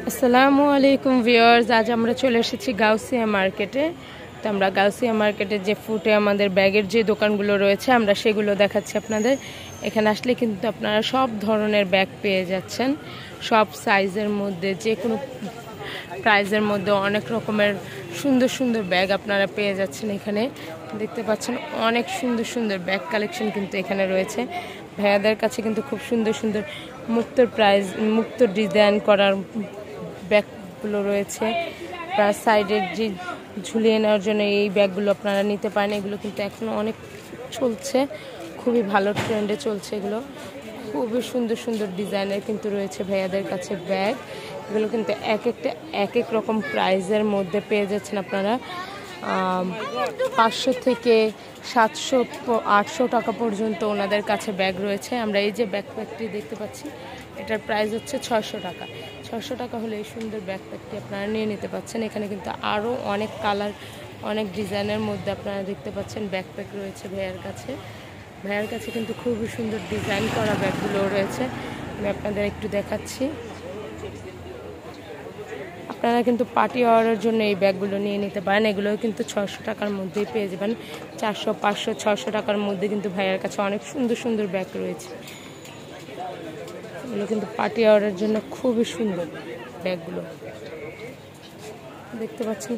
আসসালামু আলাইকুম ভিউয়ার্স, আজ আমরা চলে এসেছি গাউসিয়া মার্কেটে। তো আমরা গাউসিয়া মার্কেটে যে ফুটে আমাদের ব্যাগের যে দোকানগুলো রয়েছে আমরা সেগুলো দেখাচ্ছি আপনাদের। এখানে আসলে কিন্তু আপনারা সব ধরনের ব্যাগ পেয়ে যাচ্ছেন, সব সাইজের মধ্যে, যে কোনো প্রাইজের মধ্যে অনেক রকমের সুন্দর সুন্দর ব্যাগ আপনারা পেয়ে যাচ্ছেন। এখানে দেখতে পাচ্ছেন অনেক সুন্দর সুন্দর ব্যাগ কালেকশন কিন্তু এখানে রয়েছে। ভাইয়াদের কাছে কিন্তু খুব সুন্দর সুন্দর মুক্ত ডিজাইন করার ব্যাগগুলো রয়েছে। প্লাস সাইডের যে ঝুলিয়ে নেওয়ার জন্য এই ব্যাগগুলো আপনারা নিতে পারেন। এগুলো কিন্তু এখনও অনেক চলছে, খুবই ভালো ট্রেন্ডে চলছে। এগুলো খুবই সুন্দর সুন্দর ডিজাইনের কিন্তু রয়েছে ভাইয়াদের কাছে ব্যাগ। এগুলো কিন্তু এক এক রকম প্রাইজের মধ্যে পেয়ে যাচ্ছেন আপনারা। 500 থেকে 700-800 টাকা পর্যন্ত ওনাদের কাছে ব্যাগ রয়েছে। আমরা এই যে ব্যাকপ্যাকটি দেখতে পাচ্ছি, এটার প্রাইস হচ্ছে 600 টাকা। 600 টাকা হলে এই সুন্দর ব্যাকপ্যাকটি আপনারা নিয়ে নিতে পাচ্ছেন। এখানে কিন্তু আরও অনেক কালার, অনেক ডিজাইনের মধ্যে আপনারা দেখতে পাচ্ছেন ব্যাকপ্যাক রয়েছে ভাইয়ার কাছে। ভাইয়ার কাছে কিন্তু খুবই সুন্দর ডিজাইন করা ব্যাগগুলো রয়েছে। আমি আপনাদের একটু দেখাচ্ছি। আপনারা কিন্তু পার্টি ওয়ারের জন্য এই ব্যাগগুলো নিয়ে নিতে পারেন। এগুলো কিন্তু 600 টাকার মধ্যেই পেয়ে যাবেন। 400, 500, 600 টাকার মধ্যে কিন্তু ভাইয়ার কাছে অনেক সুন্দর সুন্দর ব্যাগ রয়েছে। এগুলো কিন্তু পার্টি ওয়ারের জন্য খুবই সুন্দর ব্যাগগুলো দেখতে পাচ্ছেন,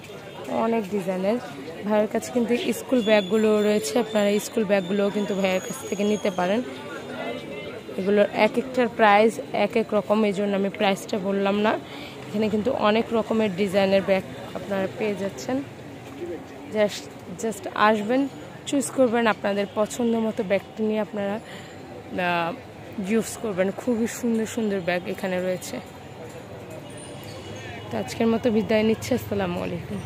অনেক ডিজাইনের। ভাইয়ের কাছে কিন্তু স্কুল ব্যাগগুলো রয়েছে। আপনারা স্কুল ব্যাগগুলোও কিন্তু ভাইয়ের কাছ থেকে নিতে পারেন। এগুলোর এক একটার প্রাইস এক এক রকম, এই জন্য আমি প্রাইসটা বললাম না। এখানে কিন্তু অনেক রকমের ডিজাইনের ব্যাগ আপনারা পেয়ে যাচ্ছেন। জাস্ট আসবেন, চুজ করবেন, আপনাদের পছন্দ মতো ব্যাগটি নিয়ে আপনারা ইউজ করবেন। খুবই সুন্দর সুন্দর ব্যাগ এখানে রয়েছে। তো আজকের মতো বিদায় নিচ্ছি। আসসালামু আলাইকুম।